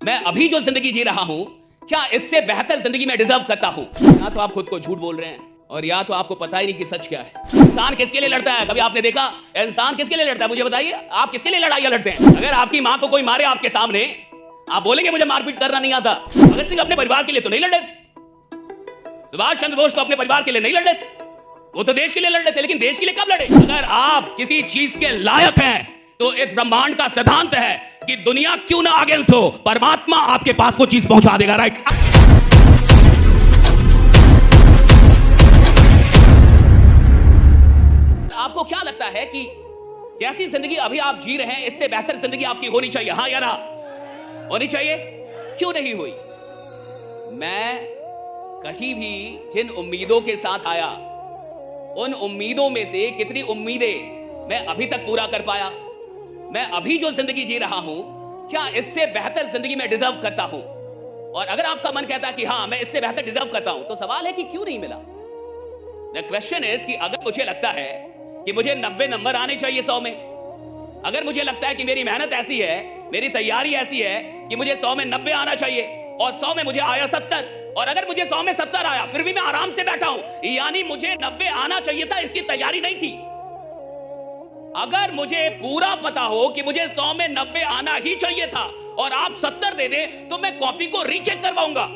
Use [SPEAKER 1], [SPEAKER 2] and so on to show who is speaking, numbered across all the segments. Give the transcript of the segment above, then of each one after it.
[SPEAKER 1] मैं अभी जो जिंदगी जी रहा हूं, क्या इससे बेहतर जिंदगी मैं डिजर्व करता हूं? या तो आप खुद को झूठ बोल रहे हैं और या तो आपको पता ही नहीं कि सच क्या है। इंसान किसके लिए लड़ता है? कभी आपने देखा इंसान किसके लिए लड़ता है? मुझे बताइए, आप किसके लिए लड़ाइयां लड़ते हैं? अगर आपकी मां को कोई मारे आपके सामने, आप बोलेंगे मुझे मारपीट करना नहीं आता। भगत सिंह अपने परिवार के लिए तो नहीं लड़े थे, सुभाष चंद्र बोस तो अपने परिवार के लिए नहीं लड़े थे, वो तो देश के लिए लड़ रहे थे। लेकिन देश के लिए कब लड़े? अगर आप किसी चीज के लायक हैं तो इस ब्रह्मांड का सिद्धांत है कि दुनिया क्यों ना अगेंस्ट हो, परमात्मा आपके पास वो चीज पहुंचा देगा। राइट? आपको क्या लगता है कि जैसी जिंदगी अभी आप जी रहे हैं, इससे बेहतर जिंदगी आपकी होनी चाहिए? हाँ या ना? होनी चाहिए। क्यों नहीं हुई? मैं कहीं भी जिन उम्मीदों के साथ आया, उन उम्मीदों में से कितनी उम्मीदें मैं अभी तक पूरा कर पाया? मैं अभी जो जिंदगी जी रहा हूं, क्या इससे बेहतर जिंदगी मैं डिजर्व करता हूं? और अगर आपका मन कहता है कि हां मैं इससे बेहतर डिजर्व करता हूं, तो सवाल है कि क्यों नहीं मिला? द क्वेश्चन इज कि अगर मुझे लगता है कि मुझे 90 नंबर आने चाहिए 100 में, अगर मुझे लगता है कि मेरी मेहनत ऐसी है, मेरी तैयारी ऐसी है कि मुझे 100 में 90 आना चाहिए और 100 में मुझे आया 70, और अगर मुझे 100 में 70 आया फिर भी मैं आराम से बैठा हूं, यानी मुझे 90 आना चाहिए था, इसकी तैयारी नहीं थी। अगर मुझे पूरा पता हो कि मुझे 100 में 90 आना ही चाहिए था और आप 70 दे दें, तो मैं कॉपी को रीचेक करवाऊंगा,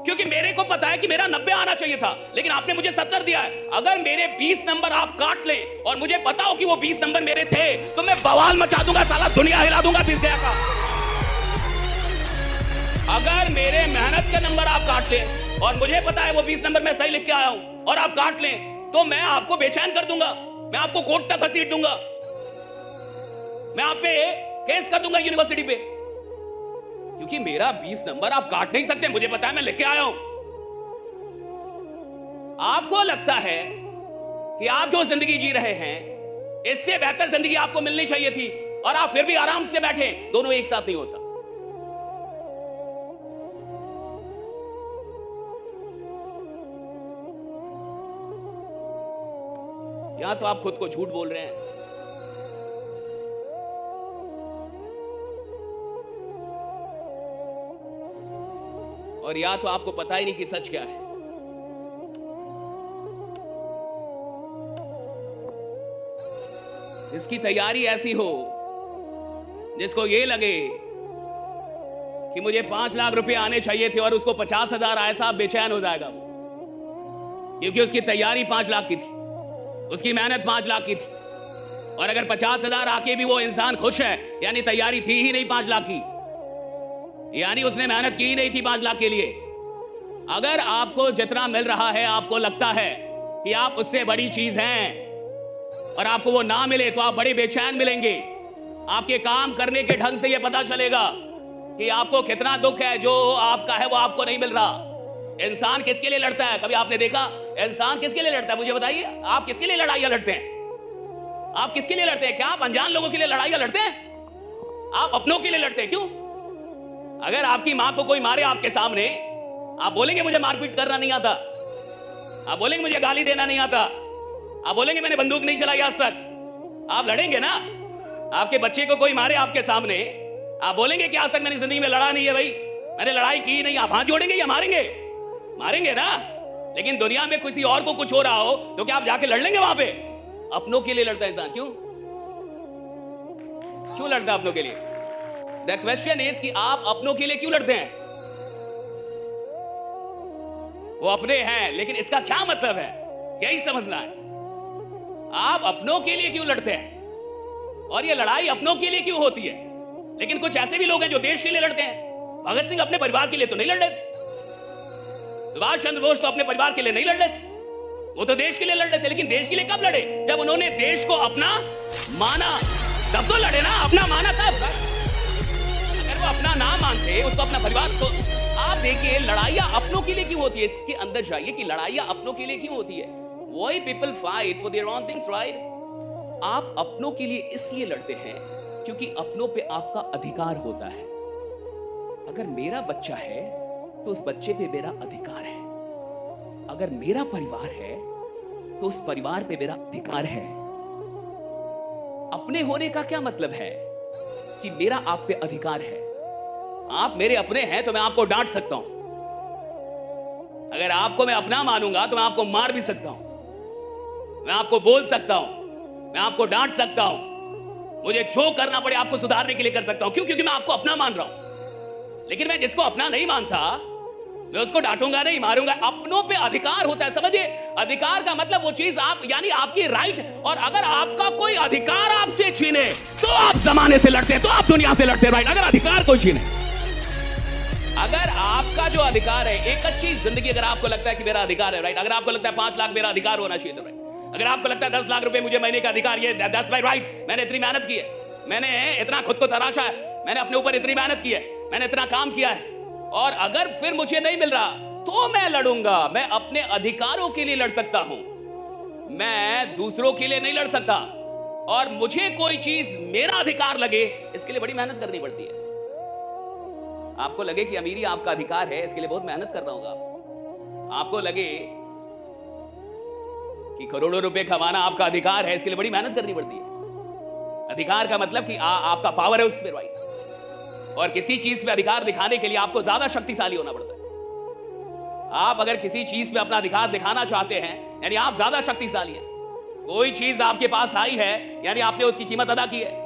[SPEAKER 1] क्योंकि मेरे को पता है कि मेरा 90 आना चाहिए था, लेकिन आपने मुझे 70 दिया है। अगर मेरे 20 नंबर आप काट लें और मुझे पता हो कि वो 20 नंबर मेरे थे, तो मैं बवाल मचा दूंगा, साला दुनिया हिला दूंगा फिर का। अगर मेरे मेहनत के नंबर आप काट लें और मुझे पता है वो 20 नंबर मैं सही लिख के आया हूं और आप काट लें, तो मैं आपको बेचैन कर दूंगा, मैं आपको कोर्ट तक घसीट दूंगा, मैं आप पे केस कर दूंगा यूनिवर्सिटी पे, क्योंकि मेरा 20 नंबर आप काट नहीं सकते, मुझे पता है मैं लिख के आया हूं। आपको लगता है कि आप जो जिंदगी जी रहे हैं, इससे बेहतर जिंदगी आपको मिलनी चाहिए थी और आप फिर भी आराम से बैठे। दोनों एक साथ नहीं होता। या तो आप खुद को झूठ बोल रहे हैं और या तो आपको पता ही नहीं कि सच क्या है। जिसकी तैयारी ऐसी हो, जिसको ये लगे कि मुझे 5 लाख रुपए आने चाहिए थे और उसको 50,000 आए, साहब बेचैन हो जाएगा वो, क्योंकि उसकी तैयारी 5 लाख की थी, उसकी मेहनत 5 लाख की थी, और अगर 50,000 आके भी वो इंसान खुश है, यानी तैयारी थी ही नहीं 5 लाख की, यानी उसने मेहनत की ही नहीं थी 5 लाख के लिए। अगर आपको जितना मिल रहा है आपको लगता है कि आप उससे बड़ी चीज हैं और आपको वो ना मिले तो आप बड़े बेचैन मिलेंगे। आपके काम करने के ढंग से ये पता चलेगा कि आपको कितना दुख है, जो आपका है वो आपको नहीं मिल रहा। इंसान किसके लिए लड़ता है? कभी आपने देखा इंसान किसके लिए लड़ता है? मुझे बताइए, आप किसके लिए लड़ाइयां लड़ते हैं? आप किसके लिए लड़ते हैं? क्या आप अनजान लोगों के लिए लड़ाइयां लड़ते हैं? आप अपनों के लिए लड़ते हैं। क्यों? अगर आपकी मां को कोई मारे आपके सामने, आप बोलेंगे मुझे मारपीट करना नहीं आता, आप बोलेंगे मुझे गाली देना नहीं आता, आप बोलेंगे मैंने बंदूक नहीं चलाई आज तक। आप लड़ेंगे ना? आपके बच्चे को कोई मारे आपके सामने, आप बोलेंगे कि आज तक मैंने जिंदगी में लड़ा नहीं है, भाई मैंने लड़ाई की नहीं। आप हाथ जोड़ेंगे या मारेंगे? मारेंगे ना। लेकिन दुनिया में किसी और को कुछ हो रहा हो तो क्या आप जाके लड़ लेंगे वहां पे? अपनों के लिए लड़ता है इंसान। क्यों क्यों लड़ता है अपनों के लिए? द क्वेश्चन इज कि आप अपनों के लिए क्यों लड़ते हैं? वो अपने हैं, लेकिन इसका क्या मतलब है, यही समझना है। आप अपनों के लिए क्यों लड़ते हैं और ये लड़ाई अपनों के लिए क्यों होती है? लेकिन कुछ ऐसे भी लोग हैं जो देश के लिए लड़ते हैं। भगत सिंह अपने परिवार के लिए तो नहीं लड़ रहे थे, सुभाष चंद्र बोस तो अपने परिवार के लिए नहीं लड़ रहे थे, वो तो देश के लिए लड़ रहे थे। लेकिन देश के लिए कब लड़े? जब उन्होंने देश को अपना माना, तब तो लड़े ना। अपना माना था। अगर वो अपना ना मानते, उसको अपना परिवार, तो आप देखिए लड़ाइयां अपनों के लिए क्यों होती है। इसके अंदर जाइए कि लड़ाइयां अपनों के लिए क्यों होती है। Why people fight for their own things, right? आप अपनों के लिए इसलिए लड़ते हैं क्योंकि अपनों पे आपका अधिकार होता है। अगर मेरा बच्चा है तो उस बच्चे पे मेरा अधिकार है। अगर मेरा परिवार है तो उस परिवार पे मेरा अधिकार है। अपने होने का क्या मतलब है? कि मेरा आप पे अधिकार है। आप मेरे अपने हैं तो मैं आपको डांट सकता हूं। अगर आपको मैं अपना मानूंगा तो मैं आपको मार भी सकता हूं, मैं आपको बोल सकता हूं, मैं आपको डांट सकता हूं, मुझे जो करना पड़े आपको सुधारने के लिए कर सकता हूं। क्यों? क्योंकि मैं आपको अपना मान रहा हूं। लेकिन मैं जिसको अपना नहीं मानता मैं उसको डांटूंगा नहीं, मारूंगा। अपनों पे अधिकार होता है, समझिए। अधिकार का मतलब वो चीज आप, यानी आपकी राइट। और अगर आपका कोई अधिकार आपसे छीने तो आप जमाने से लड़ते हैं, तो आप दुनिया से लड़ते हैं, राइट। अगर अधिकार कोई छीने, अगर आपका जो अधिकार है, एक अच्छी जिंदगी, अगर आपको लगता है कि मेरा अधिकार है, राइट। अगर आपको लगता है 5 लाख मेरा अधिकार होना चाहिए, तो राइट। अगर आपको लगता है 10 लाख रुपए मुझे महीने का अधिकार, ये 10 बाई राइट। मैंने इतनी मेहनत की है, मैंने इतना खुद को तराशा है, मैंने अपने ऊपर इतनी मेहनत की है, मैंने इतना काम किया है, और अगर फिर मुझे नहीं मिल रहा तो मैं लड़ूंगा। मैं अपने अधिकारों के लिए लड़ सकता हूं, मैं दूसरों के लिए नहीं लड़ सकता। और मुझे कोई चीज मेरा अधिकार लगे, इसके लिए बड़ी मेहनत करनी पड़ती है। आपको लगे कि अमीरी आपका अधिकार है, इसके लिए बहुत मेहनत करना होगा। आपको लगे कि करोड़ों रुपए कमाना आपका अधिकार है, इसके लिए बड़ी मेहनत करनी पड़ती है। अधिकार का मतलब कि आपका पावर है उस पर, राइट। और किसी चीज पे अधिकार दिखाने के लिए आपको ज्यादा शक्तिशाली होना पड़ता है। आप अगर किसी चीज पे अपना अधिकार दिखाना चाहते हैं, यानी आप ज्यादा शक्तिशाली हैं। कोई चीज आपके पास आई है, यानी आपने उसकी कीमत अदा की है।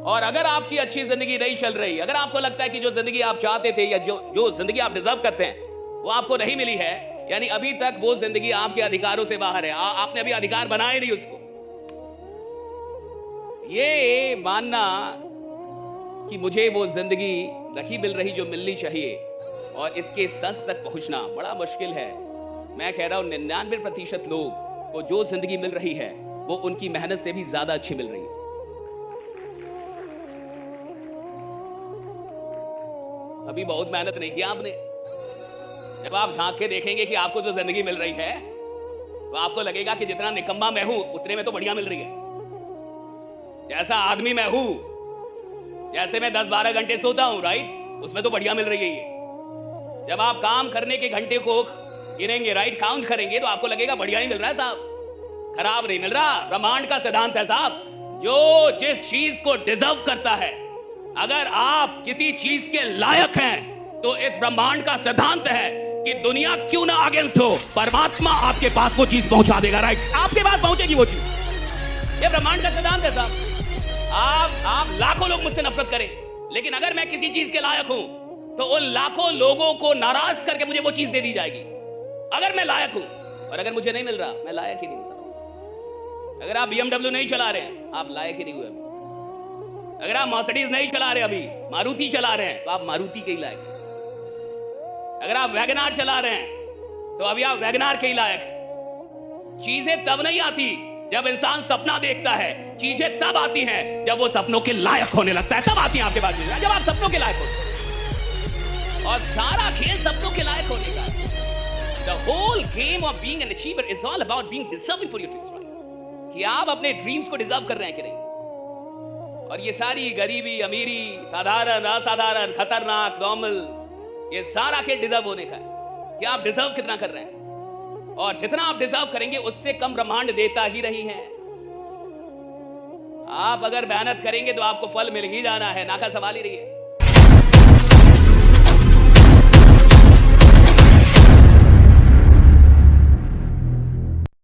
[SPEAKER 1] और अगर आपकी अच्छी जिंदगी नहीं चल रही, अगर आपको लगता है कि जो जिंदगी आप चाहते थे या जो जिंदगी आप डिजर्व करते हैं वो आपको नहीं मिली है, यानी अभी तक वो जिंदगी आपके अधिकारों से बाहर है, आपने अभी अधिकार बनाए नहीं उसको। ये मानना कि मुझे वो जिंदगी नहीं मिल रही जो मिलनी चाहिए, और इसके सच तक पहुंचना बड़ा मुश्किल है। मैं कह रहा हूं 99% लोग को जो जिंदगी मिल रही है वो उनकी मेहनत से भी ज्यादा अच्छी मिल रही है। अभी बहुत मेहनत नहीं की आपने। जब आप झांक के देखेंगे कि आपको जो जिंदगी मिल रही है, तो आपको लगेगा कि जितना निकम्मा मैं हूं उतने में तो बढ़िया मिल रही है। जैसा आदमी मैं हूं, जैसे मैं 10-12 घंटे सोता हूं, राइट, उसमें तो बढ़िया मिल रही है ये। जब आप काम करने के घंटे को गिनेंगे, राइट, काउंट करेंगे, तो आपको लगेगा बढ़िया ही मिल रहा है साहब, खराब नहीं मिल रहा। ब्रह्मांड का सिद्धांत है साहब, जो जिस चीज को डिजर्व करता है, अगर आप किसी चीज के लायक हैं, तो इस ब्रह्मांड का सिद्धांत है कि दुनिया क्यों ना अगेंस्ट हो, परमात्मा आपके पास वो चीज पहुंचा देगा, राइट। आपके पास पहुंचेगी वो चीज। ये ब्रह्मांड का सिद्धांत है साहब। आप लाखों लोग मुझसे नफरत करें, लेकिन अगर मैं किसी चीज के लायक हूं तो उन लाखों लोगों को नाराज करके मुझे वो चीज दे दी जाएगी, अगर मैं लायक हूं। और अगर मुझे नहीं मिल रहा, मैं लायक ही नहीं हूं। अगर आप BMW नहीं चला रहे हैं, आप लायक ही नहीं हुए अभी। अगर आप मर्सिडीज नहीं चला रहे, अभी मारुति चला रहे हैं, तो आप मारुति के ही लायक। अगर आप वैगनार चला रहे हैं, तो अभी आप वैगनार के ही लायक। चीजें तब नहीं आती जब इंसान सपना देखता है, चीजें तब आती हैं जब वो सपनों के लायक होने लगता है, तब आती हैं आपके पास, जब आप सपनों के लायक होते हैं। और सारा खेल सपनों के लायक होने का। The whole game of being an achiever is all about being deserving for your dreams, right? कि आप अपने ड्रीम्स को डिजर्व कर रहे हैं कि नहीं। और ये सारी गरीबी, अमीरी, साधारण, असाधारण, खतरनाक, नॉर्मल, ये सारा खेल डिजर्व होने का है कि आप डिजर्व कितना कर रहे हैं। और जितना आप डिजर्व करेंगे उससे कम ब्रह्मांड देता ही नहीं है। आप अगर मेहनत करेंगे तो आपको फल मिल ही जाना है, ना का सवाल ही नहीं है।